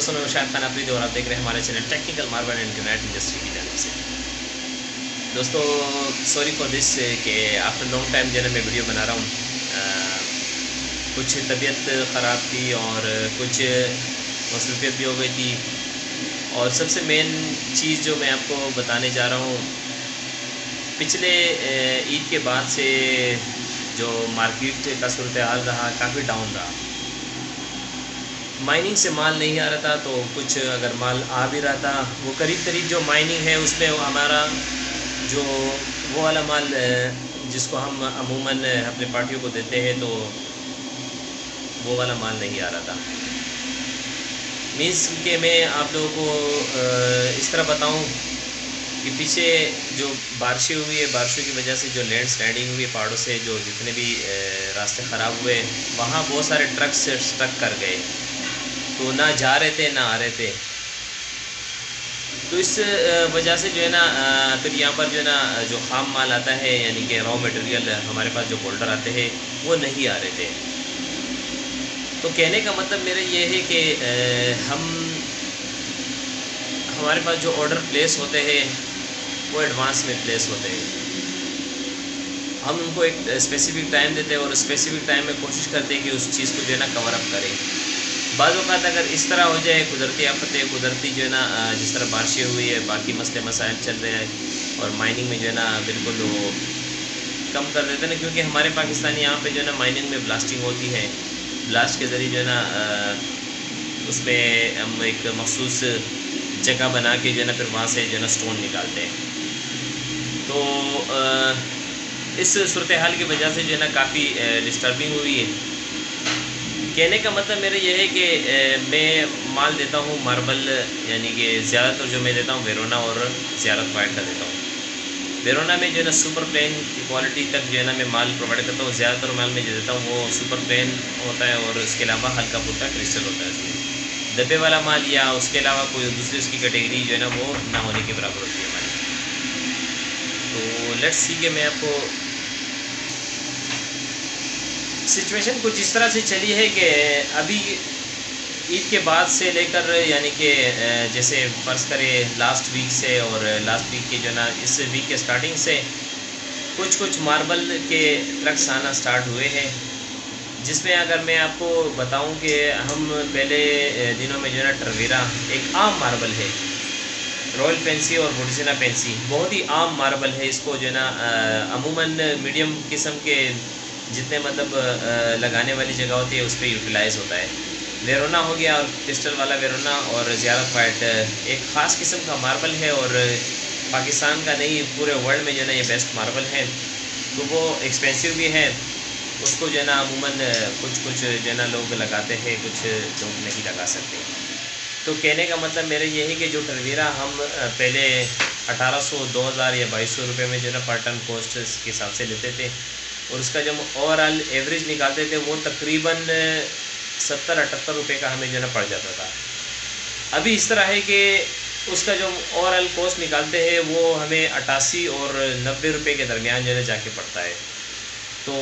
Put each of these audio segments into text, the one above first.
दोस्तों, मैं शायद खान अफरीदी और आप देख रहे हैं हमारे channel technical marble and granite industry की जानिब से। दोस्तों, सॉरी फॉर दिस कि आफ्टर लॉन्ग टाइम जो है मैं वीडियो बना रहा हूँ। कुछ तबीयत ख़राब थी और कुछ मसरूफियत भी हो गई थी। और सबसे मेन चीज़ जो मैं आपको बताने जा रहा हूँ, पिछले ईद के बाद से जो मार्केट का सूरत हाल रहा, काफ़ी डाउन रहा। माइनिंग से माल नहीं आ रहा था, तो कुछ अगर माल आ भी रहा था वो करीब जो माइनिंग है उसमें हमारा जो वो वाला माल जिसको हम अमूमन अपने पार्टियों को देते हैं, तो वो वाला माल नहीं आ रहा था। मीन्स कि मैं आप लोगों को इस तरह बताऊं कि पीछे जो बारिशें हुई है, बारिशों की वजह से जो लैंड स्लाइडिंग हुई पहाड़ों से, जो जितने भी रास्ते ख़राब हुए, वहाँ बहुत सारे ट्रक से स्टक कर गए, तो ना जा रहे थे ना आ रहे थे। तो इस वजह से जो है ना फिर यहाँ पर जो है ना जो खाम माल आता है, यानी कि रॉ मटेरियल हमारे पास जो बोल्डर आते हैं, वो नहीं आ रहे थे। तो कहने का मतलब मेरा ये है कि हमारे पास जो ऑर्डर प्लेस होते हैं वो एडवांस में प्लेस होते हैं। हम उनको एक स्पेसिफिक टाइम देते हैं और स्पेसिफिक टाइम में कोशिश करते हैं कि उस चीज़ को जो है ना कवर अप करें। बाज़ औक़ात अगर इस तरह हो जाए, कुदरती आफतें, कुदरती जो है ना जिस तरह बारिशें हुई है, बाकी मसले मसाइल चल रहे हैं और माइनिंग में जो है ना बिल्कुल वो कम कर देते हैं ना, क्योंकि हमारे पाकिस्तानी यहाँ पे जो है ना माइनिंग में ब्लास्टिंग होती है। ब्लास्ट के ज़रिए जो है ना उसमें हम एक मखसूस जगह बना के जो है ना फिर वहाँ से जो है ना स्टोन निकालते हैं। तो इस सूरत हाल की वजह से जो है ना काफ़ी डिस्टर्बिंग हुई है। कहने का मतलब मेरा ये है कि मैं माल देता हूँ मार्बल, यानी कि ज़्यादातर जो मैं देता हूँ वेरोना और ज़ियारत वाइट का देता हूँ। वेरोना में जो है ना सुपर प्लेन की क्वालिटी तक जो है ना मैं माल प्रोवाइड करता हूँ। ज़्यादातर माल में जो देता हूँ वो सुपर प्लेन होता है और उसके अलावा हल्का फुल्का क्रिस्टल होता है उसमें। दबे वाला माल या उसके अलावा कोई दूसरी उसकी कैटेगरी जो है ना वो ना होने के बराबर होती है हमारी। तो लेट्स सी कि मैं आपको सिचुएशन कुछ इस तरह से चली है कि अभी ईद के बाद से लेकर, यानी कि जैसे फ़र्ज़ करें लास्ट वीक से और लास्ट वीक के जो ना इस वीक के स्टार्टिंग से कुछ मार्बल के ट्रक्स आना स्टार्ट हुए हैं, जिसमें अगर मैं आपको बताऊं कि हम पहले दिनों में जो है ना ट्रवेरा एक आम मार्बल है, रॉयल पेंसी और वुडजिना पेंसी बहुत ही आम मार्बल है। इसको जो है ना अमूमन मीडियम किस्म के जितने मतलब लगाने वाली जगह होती है उस पर यूटिलाइज़ होता है। वेरोना हो गया और क्रिस्टल वाला वेरोना और ज़ियारत वाइट एक ख़ास किस्म का मार्बल है और पाकिस्तान का नहीं पूरे वर्ल्ड में जो है ना ये बेस्ट मार्बल है। तो वो एक्सपेंसिव भी है, उसको जो है ना अमूमन कुछ जो है ना लोग लगाते हैं, कुछ लोग नहीं लगा सकते। तो कहने का मतलब मेरा ये है कि जो टरवीरा हम पहले 1800, 2000 या 2200 रुपये में जो है ना पर टन कॉस्ट के हिसाब से लेते थे, और उसका जब ओवरऑल एवरेज निकालते थे वो तकरीबन 70-78 रुपये का हमें जो है ना पड़ जाता था। अभी इस तरह है कि उसका जो ओवरऑल कॉस्ट निकालते हैं वो हमें 88 और 90 रुपये के दरमियान जो है ना जाके पड़ता है। तो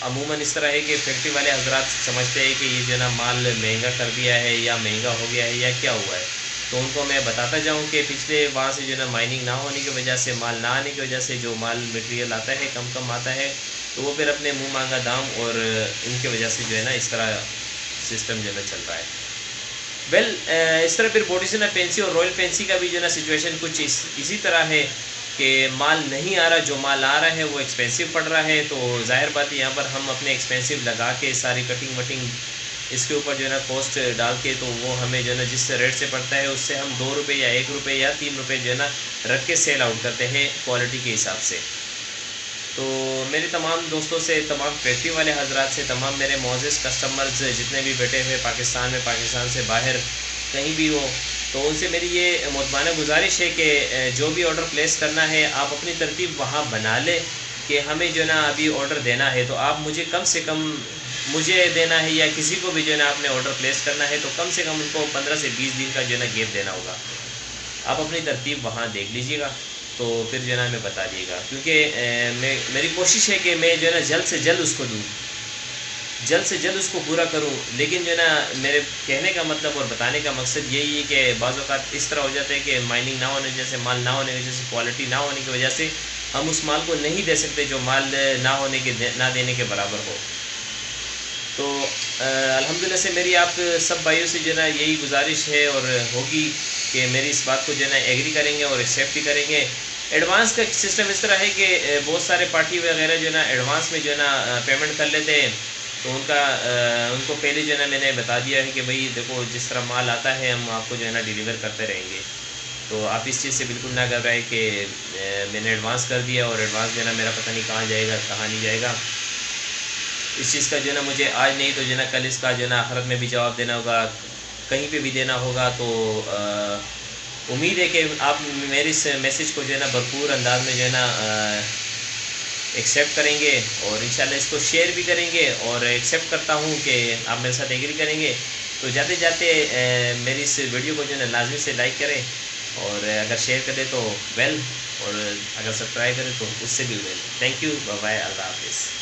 अमूमन इस तरह है कि फैक्ट्री वाले हजरात समझते हैं कि ये जो है ना माल महंगा कर दिया है या महंगा हो गया है या क्या हुआ है। तो उनको मैं बताता जाऊं कि पिछले वहाँ से जो है ना माइनिंग ना होने की वजह से, माल ना आने की वजह से जो माल मटेरियल आता है कम आता है, तो वो फिर अपने मुंह मांगा दाम और इनकी वजह से जो है ना इस तरह सिस्टम जो है चल रहा है। इस तरह फिर वुडजिना पेंसी और रॉयल पेंसी का भी जो है ना सिचुएशन कुछ इसी तरह है कि माल नहीं आ रहा, जो माल आ रहा है वो एक्सपेंसिव पड़ रहा है। तो जाहिर बात है यहाँ पर हम अपने एक्सपेंसिव लगा के सारी कटिंग वटिंग इसके ऊपर जो है ना कॉस्ट डाल के, तो वो हमें जो है ना जिस रेट से पड़ता है उससे हम 2 रुपये या 1 रुपये या 3 रुपये जो है ना रख के सेल आउट करते हैं क्वालिटी के हिसाब से। तो मेरे तमाम दोस्तों से, तमाम फैक्ट्री वाले हजरात से, तमाम मेरे मोअज़्ज़िज़ कस्टमर्स जितने भी बैठे हुए पाकिस्तान में, पाकिस्तान से बाहर कहीं भी हो, तो उनसे मेरी ये मुतबाना गुजारिश है कि जो भी ऑर्डर प्लेस करना है आप अपनी तरतीब वहाँ बना लें कि हमें जो है ना अभी ऑर्डर देना है, तो आप मुझे कम से कम मुझे देना है या किसी को भी जो है ना आपने ऑर्डर प्लेस करना है, तो कम से कम उनको 15 से 20 दिन का जो है ना गैप देना होगा। आप अपनी तरतीब वहाँ देख लीजिएगा, तो फिर जो है ना हमें बता दिएगा, क्योंकि मेरी कोशिश है कि मैं जो है ना जल्द से जल्द उसको दूँ। जल्द से जल्द उसको पूरा करूं। लेकिन जो है ना मेरे कहने का मतलब और बताने का मकसद यही है कि बाज़ औक़ात इस तरह हो जाता है कि माइनिंग ना होने की वजह से, माल ना होने की वजह से, क्वालिटी ना होने की वजह से हम उस माल को नहीं दे सकते जो माल ना होने के ना देने के बराबर हो। तो अल्हम्दुलिल्लाह से मेरी आप सब भाइयों से जो है ना यही गुजारिश है और होगी कि मेरी इस बात को जो है ना एग्री करेंगे और एक्सेप्ट भी करेंगे। एडवांस का सिस्टम इस तरह है कि बहुत सारे पार्टी वगैरह जो है ना एडवांस में जो है ना पेमेंट कर लेते हैं। तो उनको पहले जो है ना मैंने बता दिया है कि भाई देखो जिस तरह माल आता है हम आपको जो है ना डिलीवर करते रहेंगे। तो आप इस चीज़ से बिल्कुल ना घबराएं कि मैंने एडवांस कर दिया और एडवांस जो है ना मेरा पता नहीं कहाँ जाएगा कहाँ नहीं जाएगा। इस चीज़ का जो है ना मुझे आज नहीं तो जो है ना कल इसका जो है ना आखिरत में भी जवाब देना होगा, कहीं पे भी देना होगा। तो उम्मीद है कि आप मेरे इस मैसेज को जो है ना भरपूर अंदाज में जो है ना एक्सेप्ट करेंगे और इंशाल्लाह इसको शेयर भी करेंगे। और एक्सेप्ट करता हूँ कि आप मेरे साथ एग्री करेंगे। तो जाते जाते मेरी इस वीडियो को जो है ना लाजमी से लाइक करें और अगर शेयर करें तो वेल, और अगर सब्सक्राइब करें तो उससे भी well. Thank you, bye bye, अल्लाह हाफिज़।